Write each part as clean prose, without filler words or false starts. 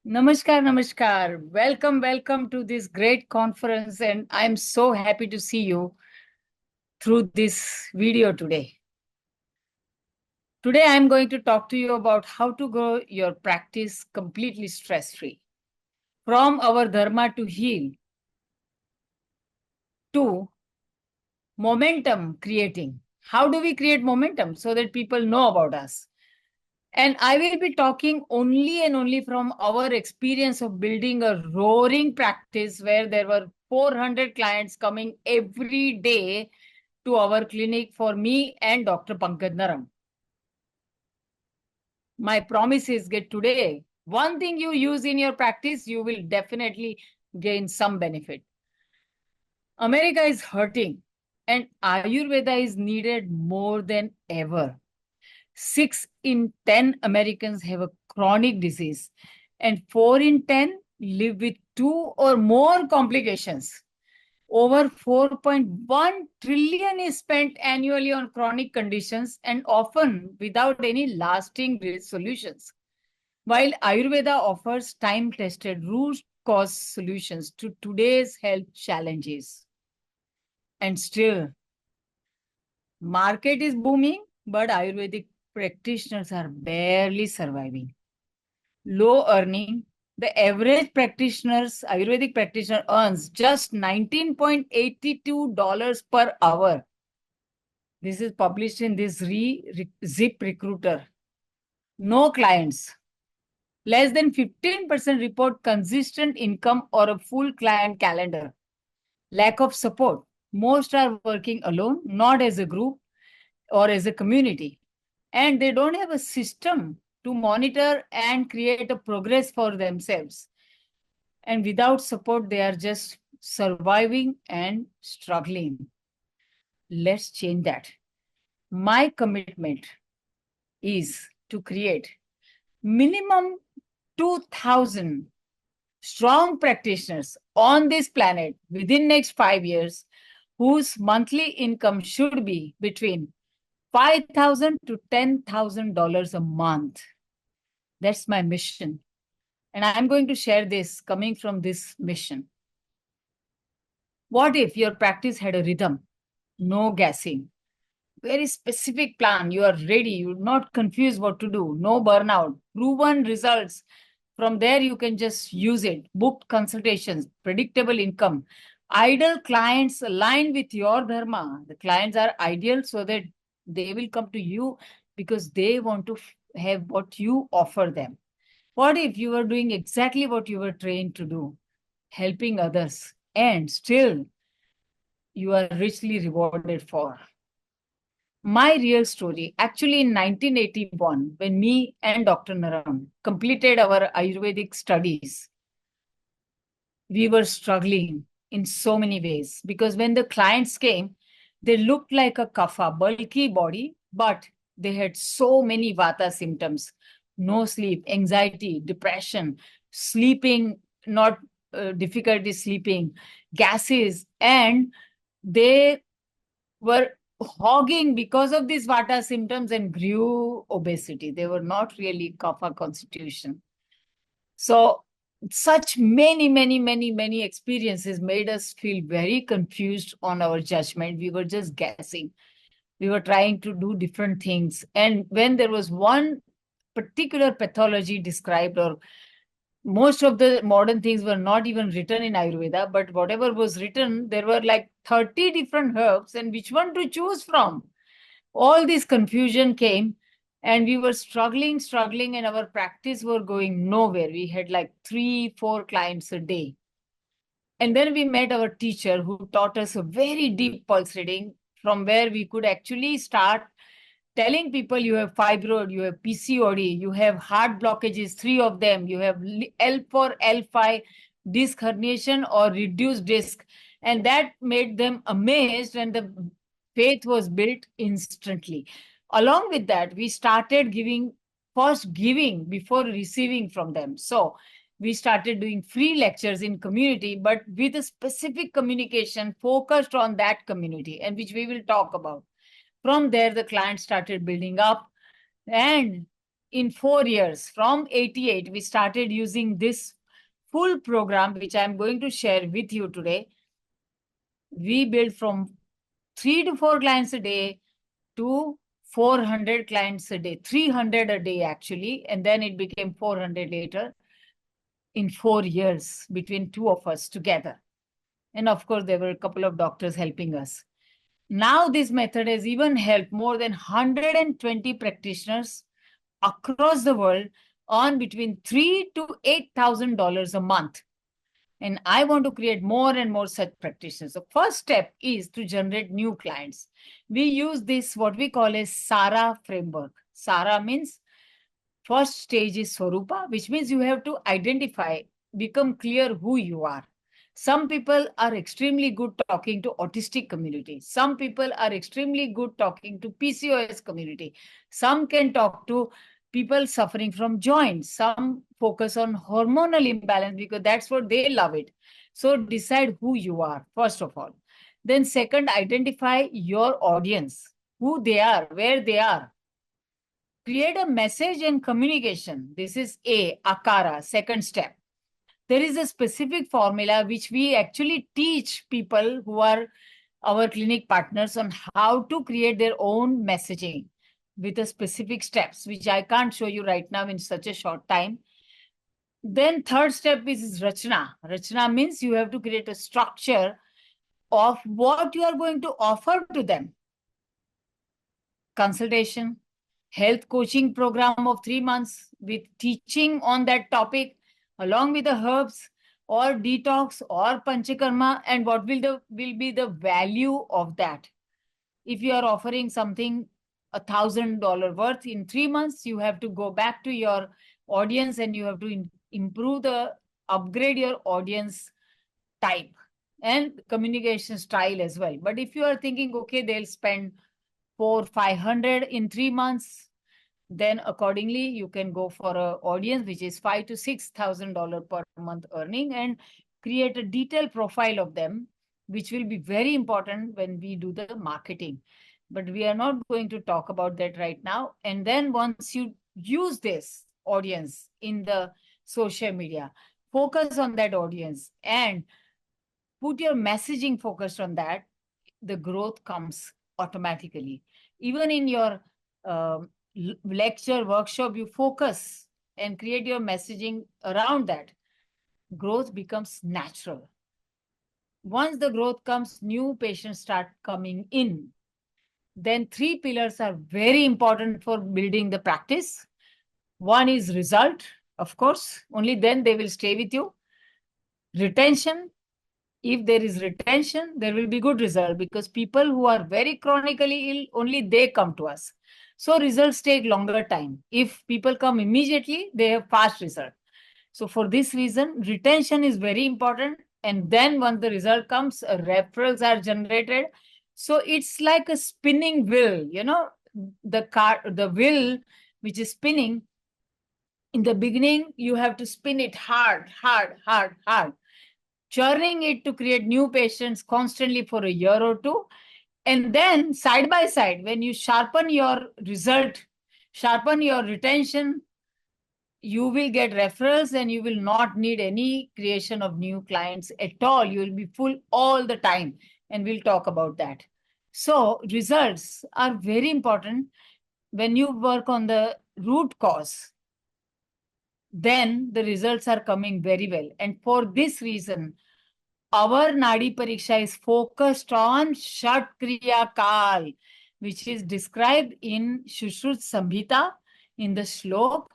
Namaskar, namaskar. Welcome to this great conference, and I'm so happy to see you through this video today. Today, I'm going to talk to you about how to grow your practice completely stress-free. From our dharma to heal to momentum creating. How do we create momentum so that people know about us? And I will be talking only and only from our experience of building a roaring practice where there were 400 clients coming every day to our clinic for me and Dr. Pankaj Naram. My promise is get today. One thing you use in your practice, you will definitely gain some benefit. America is hurting and Ayurveda is needed more than ever. 6 in 10 Americans have a chronic disease, and 4 in 10 live with 2 or more complications. Over 4.1 trillion is spent annually on chronic conditions and often without any lasting solutions. While Ayurveda offers time-tested root cause solutions to today's health challenges. And still, market is booming, but Ayurvedic practitioners are barely surviving. Low earning, the average Ayurvedic practitioner earns just $19.82 per hour. This is published in this Zip Recruiter. No clients. Less than 15% report consistent income or a full client calendar. Lack of support. Most are working alone, not as a group or as a community. And they don't have a system to monitor and create a progress for themselves. And without support, they are just surviving and struggling. Let's change that. My commitment is to create minimum 2,000 strong practitioners on this planet within next 5 years whose monthly income should be between $5,000 to $10,000 a month. That's my mission. And I'm going to share this coming from this mission. What if your practice had a rhythm? No guessing. Very specific plan. You are ready. You're not confused what to do. No burnout. Proven results. From there, you can just use it. Booked consultations, predictable income. Ideal clients align with your dharma. The clients are ideal so that they will come to you because they want to have what you offer them. What if you were doing exactly what you were trained to do, helping others, and still you are richly rewarded for? My real story, actually in 1981, when me and Dr. Naram completed our Ayurvedic studies, we were struggling in so many ways because when the clients came, they looked like a kapha, bulky body, but they had so many vata symptoms: no sleep, anxiety, depression, sleeping, not difficulty sleeping, gases, and they were hogging because of these vata symptoms and grew obesity. They were not really kapha constitution. So such many experiences made us feel very confused on our judgment. We were just guessing. We were trying to do different things. And when there was one particular pathology described, or most of the modern things were not even written in Ayurveda, but whatever was written, there were like 30 different herbs, and which one to choose from? All this confusion came, and we were struggling, and our practice were going nowhere. We had like 3-4 clients a day. And then we met our teacher who taught us a very deep pulse reading from where we could actually start telling people you have fibroid, you have PCOD, you have heart blockages, 3 of them, you have L4, L5, disc herniation or reduced disc. And that made them amazed, and the faith was built instantly. Along with that, we started giving before receiving from them. So we started doing free lectures in community, but with a specific communication focused on that community, and which we will talk about. From there, the client started building up, and in 4 years, from 88, we started using this full program, which I'm going to share with you today. We built from 3 to 4 clients a day to 400 clients a day, 300 a day actually, and then it became 400 later in 4 years between two of us together. And of course, there were a couple of doctors helping us. Now this method has even helped more than 120 practitioners across the world earn between $3,000 to $8,000 a month. And I want to create more and more such practitioners. The first step is to generate new clients. We use this, what we call a SARA framework. SARA means first stage is Swarupa, which means you have to identify, become clear who you are. Some people are extremely good talking to autistic community. Some people are extremely good talking to PCOS community. Some can talk to people suffering from joints. Some focus on hormonal imbalance because that's what they love it. So decide who you are, first of all. Then second, identify your audience, who they are, where they are. Create a message and communication. This is Akara, second step. There is a specific formula which we actually teach people who are our clinic partners on how to create their own messaging with a specific steps, which I can't show you right now in such a short time. Then third step is Rachna. Rachna means you have to create a structure of what you are going to offer to them. Consultation, health coaching program of 3 months with teaching on that topic, along with the herbs or detox or panchakarma, and what will be the value of that. If you are offering something $1,000 worth in 3 months, you have to go back to your audience and you have to upgrade your audience type and communication style as well. But if you are thinking, okay, they'll spend 400-500 in 3 months, then accordingly you can go for an audience which is $5,000 to $6,000 per month earning and create a detailed profile of them, which will be very important when we do the marketing. But we are not going to talk about that right now. And then once you use this audience in the social media, focus on that audience and put your messaging focused on that, the growth comes automatically. Even in your lecture, workshop, you focus and create your messaging around that. Growth becomes natural. Once the growth comes, new patients start coming in. Then 3 pillars are very important for building the practice. One is result, of course, only then they will stay with you. Retention. If there is retention, there will be good result because people who are very chronically ill, only they come to us. So results take longer time. If people come immediately, they have fast result. So for this reason, retention is very important. And then once the result comes, referrals are generated. So it's like a spinning wheel, the wheel which is spinning. In the beginning, you have to spin it hard, churning it to create new patients constantly for a year or two. And then side by side, when you sharpen your result, sharpen your retention, you will get referrals and you will not need any creation of new clients at all. You will be full all the time. And we'll talk about that. So results are very important when you work on the root cause. Then the results are coming very well. And for this reason, our Nadi Pariksha is focused on Shat Kriya Kal, which is described in Shushrut Samhita in the shlok.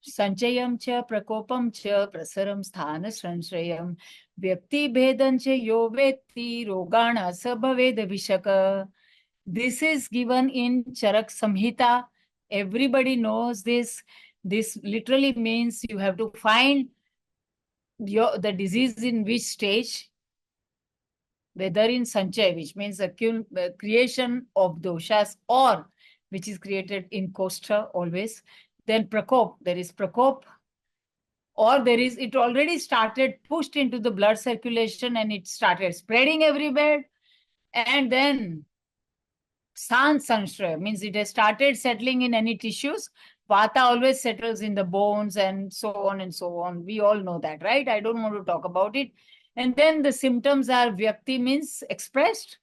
Sanchayam cha prakopam cha prasaram sthana sanshrayam vyakti bhedan cha yo vetti rogana sabhaved vishaka. This is given in Charak Samhita. Everybody knows this. This literally means you have to find the disease in which stage, whether in Sanchay, which means the creation of doshas, or which is created in Kostra always. Then Prakop, there is Prakop, or there is, it already started, pushed into the blood circulation and it started spreading everywhere. And then San Sanshray means it has started settling in any tissues, Vata always settles in the bones and so on and so on. We all know that, right? I don't want to talk about it. And then the symptoms are Vyakti means expressed,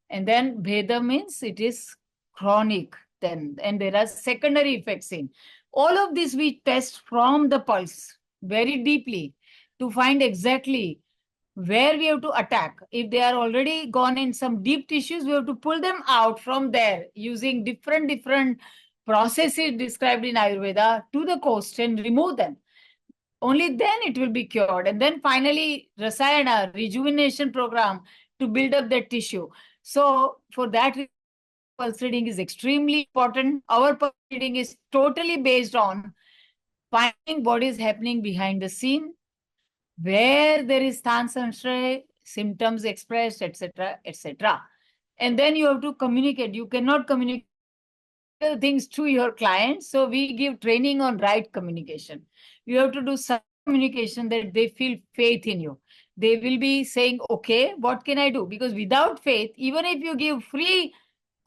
and then Bheda means it is chronic. Then, and there are secondary effects in. All of this we test from the pulse very deeply to find exactly where we have to attack. If they are already gone in some deep tissues, we have to pull them out from there using different processes described in Ayurveda to the coast and remove them. Only then it will be cured. And then finally, Rasayana, rejuvenation program to build up that tissue. So for that, pulse reading is extremely important. Our pulse reading is totally based on finding what is happening behind the scene, where there is Stan Sanshray, symptoms expressed, etc., etc. And then you have to communicate. You cannot communicate things to your clients. So we give training on right communication. You have to do some communication that they feel faith in you. They will be saying, okay, what can I do? Because without faith, even if you give free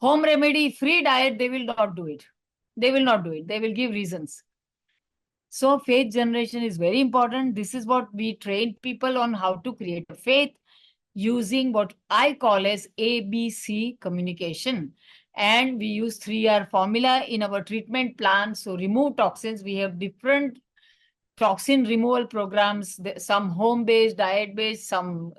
home remedy, free diet, they will not do it. They will not do it. They will give reasons. So faith generation is very important. This is what we train people on, how to create a faith using what I call as ABC communication. And we use 3R formula in our treatment plan. So remove toxins. We have different toxin removal programs, some home-based, diet-based, some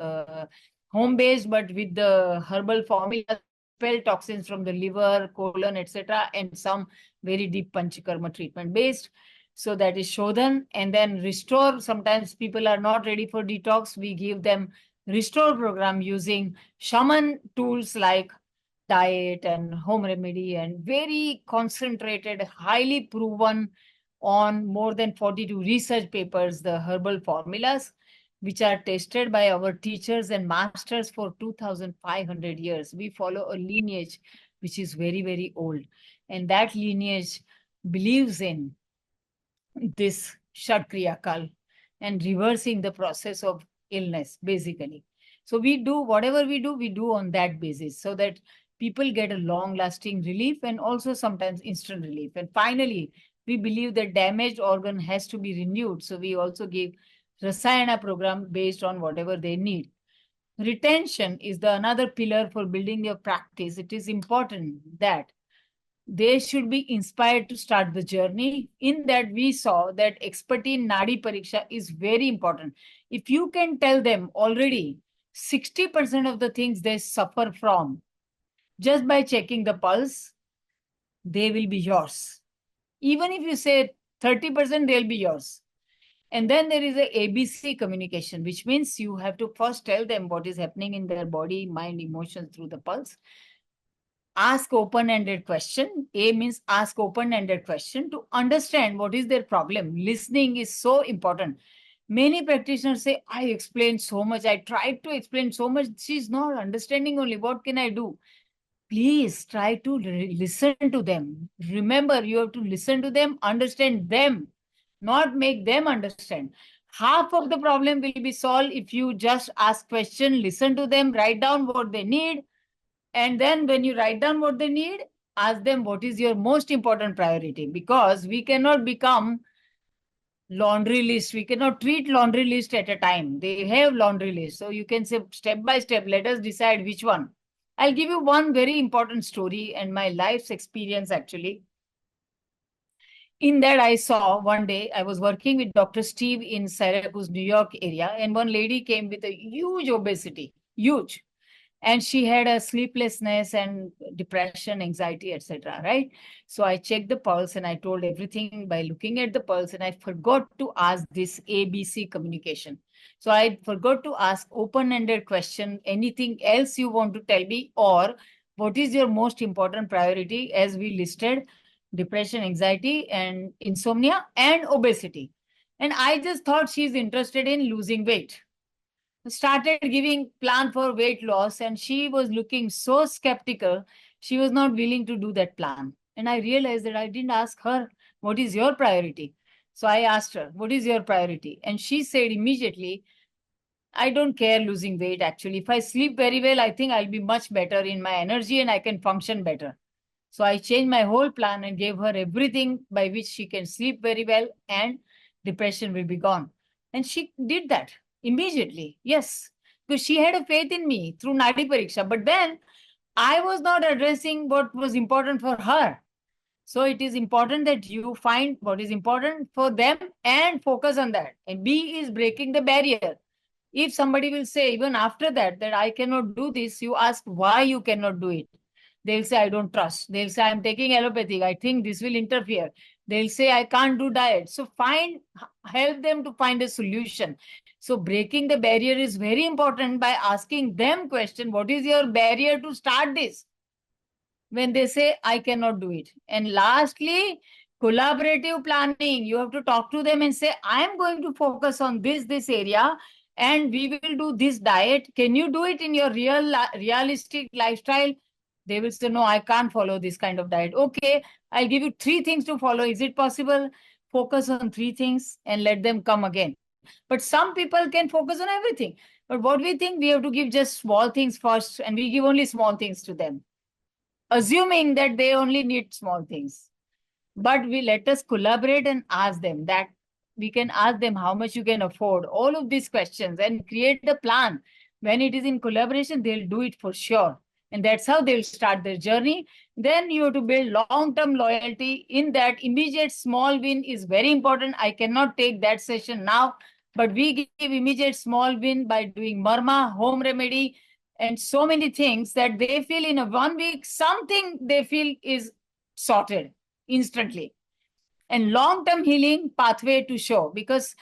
home-based, but with the herbal formula, expel toxins from the liver, colon, etc., and some very deep panchakarma treatment-based. So that is Shodhan. And then restore. Sometimes people are not ready for detox. We give them restore program using shaman tools like diet and home remedy and very concentrated, highly proven on more than 42 research papers, the herbal formulas, which are tested by our teachers and masters for 2,500 years. We follow a lineage which is very old. And that lineage believes in this Shatkriya Kal and reversing the process of illness, basically. So we do whatever we do on that basis so that people get a long-lasting relief and also sometimes instant relief. And finally, we believe that damaged organ has to be renewed. So we also give Rasayana program based on whatever they need. Retention is the another pillar for building your practice. It is important that they should be inspired to start the journey. In that, we saw that expertise in Nadi Pariksha is very important. If you can tell them already 60% of the things they suffer from, just by checking the pulse, they will be yours. Even if you say 30%, they'll be yours. And then there is a ABC communication, which means you have to first tell them what is happening in their body, mind, emotions through the pulse. Ask open-ended question. A means ask open-ended question to understand what is their problem. Listening is so important. Many practitioners say, I explained so much. I tried to explain so much. She's not understanding only. What can I do? Please try to listen to them. Remember, you have to listen to them, understand them, not make them understand. Half of the problem will be solved if you just ask question, listen to them, write down what they need. And then when you write down what they need, ask them what is your most important priority, because we cannot become laundry list. We cannot treat laundry list at a time. They have laundry list. So you can say step by step, let us decide which one. I'll give you one very important story and my life's experience actually. In that, I saw one day, I was working with Dr. Steve in Syracuse, New York area, and one lady came with a huge obesity, huge. And she had a sleeplessness and depression, anxiety, etc. Right? So I checked the pulse and I told everything by looking at the pulse, and I forgot to ask this ABC communication. So I forgot to ask open-ended question, anything else you want to tell me, or what is your most important priority, as we listed depression, anxiety, and insomnia and obesity. And I just thought she's interested in losing weight. Started giving plan for weight loss, and she was looking so skeptical. She was not willing to do that plan. And I realized that I didn't ask her, what is your priority? So I asked her, what is your priority? And she said immediately, I don't care losing weight. Actually, if I sleep very well, I think I'll be much better in my energy and I can function better. So I changed my whole plan and gave her everything by which she can sleep very well and depression will be gone. And she did that immediately. Yes, because she had a faith in me through Nadi Pariksha. But then I was not addressing what was important for her. So it is important that you find what is important for them and focus on that. And B is breaking the barrier. If somebody will say, even after that, that I cannot do this, you ask why you cannot do it. They'll say, I don't trust. They'll say, I'm taking allopathic. I think this will interfere. They'll say, I can't do diet. So help them to find a solution. So breaking the barrier is very important by asking them question, what is your barrier to start this? When they say, I cannot do it. And lastly, collaborative planning. You have to talk to them and say, I am going to focus on this area, and we will do this diet. Can you do it in your realistic lifestyle? They will say, no, I can't follow this kind of diet. Okay, I'll give you 3 things to follow. Is it possible? Focus on 3 things and let them come again. But some people can focus on everything. But what we think, we have to give just small things first, and we give only small things to them, assuming that they only need small things. But we let us collaborate and ask them that we can ask them how much you can afford, all of these questions, and create a plan. When it is in collaboration, they'll do it for sure. And that's how they'll start their journey. Then you have to build long-term loyalty. In that, immediate small win is very important. I cannot take that session now, but we give immediate small win by doing marma, home remedy, and so many things that they feel in a 1 week, something they feel is sorted instantly. And long-term healing pathway to show, because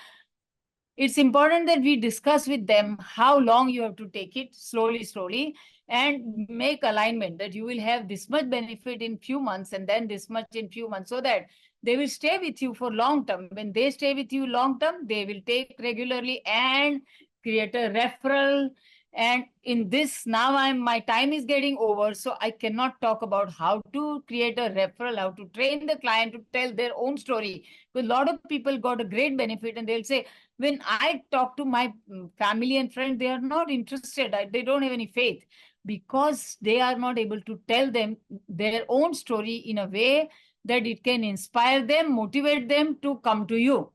it's important that we discuss with them how long you have to take it, slowly, and make alignment that you will have this much benefit in few months and then this much in few months, so that they will stay with you for long term. When they stay with you long term, they will take regularly and create a referral. And in this, now my time is getting over, so I cannot talk about how to create a referral, how to train the client to tell their own story. Because a lot of people got a great benefit and they'll say, when I talk to my family and friends, they are not interested. They don't have any faith, because they are not able to tell them their own story in a way that it can inspire them, motivate them to come to you.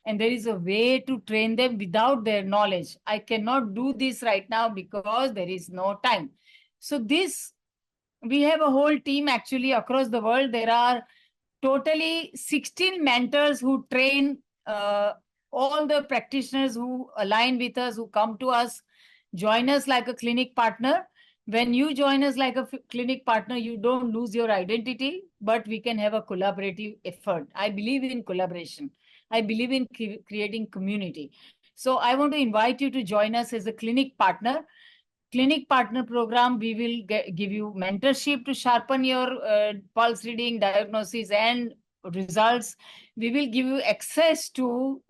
And there is a way to train them without their knowledge. I cannot do this right now because there is no time. So we have a whole team actually across the world. There are totally 16 mentors who train all the practitioners who align with us, who come to us, join us like a clinic partner. When you join us like a clinic partner, you don't lose your identity, but we can have a collaborative effort. I believe in collaboration. I believe in creating community. So I want to invite you to join us as a clinic partner. Clinic partner program, we will give you mentorship to sharpen your pulse reading, diagnosis, and results. We will give you access to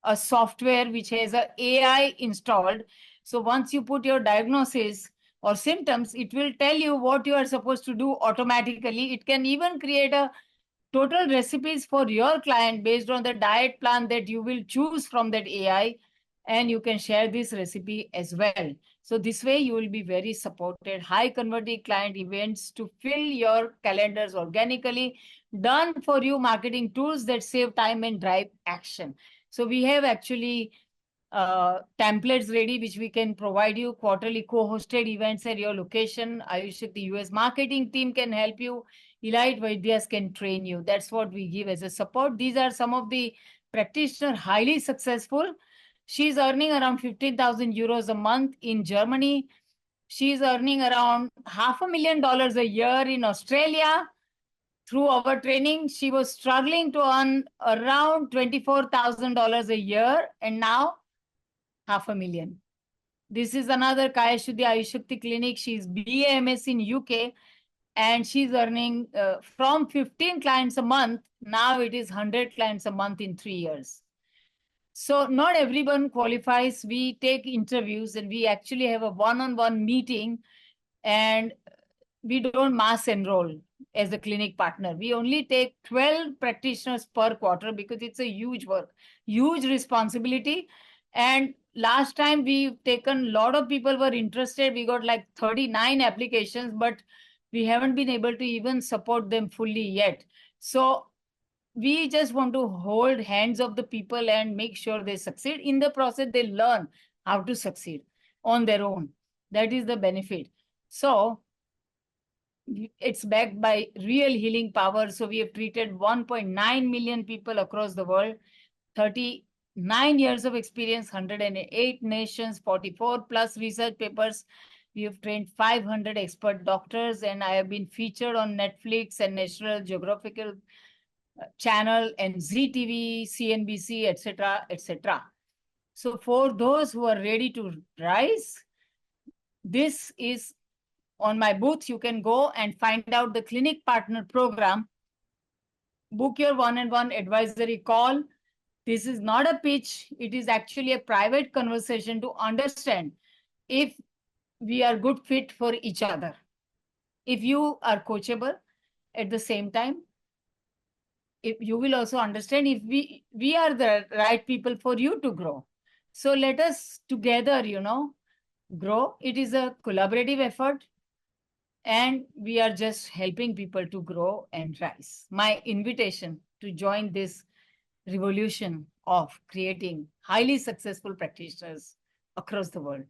a software which has a AI installed. So once you put your diagnosis or symptoms, it will tell you what you are supposed to do automatically. It can even create a total recipes for your client based on the diet plan that you will choose from that AI, and you can share this recipe as well. So this way you will be very supported. High converting client events to fill your calendars organically, done for you marketing tools that save time and drive action. So we have actually templates ready, which we can provide you. Quarterly co-hosted events at your location. Ayushakti US marketing team can help you. Elite Vaidyas can train you. That's what we give as a support. These are some of the practitioners highly successful. She's earning around 15,000 euros a month in Germany. She's earning around $500,000 a year in Australia. Through our training, she was struggling to earn around $24,000 a year, and now $500,000. This is another Kaya Shuddhi Ayushakti clinic. She's BAMS in UK, and she's earning from 15 clients a month. Now it is 100 clients a month in 3 years. So not everyone qualifies. We take interviews and we actually have a one-on-one meeting, and we don't mass enroll as a clinic partner. We only take 12 practitioners per quarter because it's a huge work, huge responsibility. And last time we've taken, a lot of people were interested. We got like 39 applications, but We haven't been able to even support them fully yet. So we just want to hold hands of the people and make sure they succeed. In the process, they learn how to succeed on their own. That is the benefit. So it's backed by real healing power. So we have treated 1.9 million people across the world, 39 years of experience, 108 nations, 44 plus research papers. We have trained 500 expert doctors, and I have been featured on Netflix and National Geographical Channel and ZTV, CNBC, etc., etc. So for those who are ready to rise, this is on my booth. You can go and find out the clinic partner program. Book your one-on-one advisory call. This is not a pitch. It is actually a private conversation to understand if we are good fit for each other. If you are coachable at the same time, if you will also understand if we are the right people for you to grow. So let us together, grow. It is a collaborative effort, and we are just helping people to grow and rise. My invitation to join this revolution of creating highly successful practitioners across the world.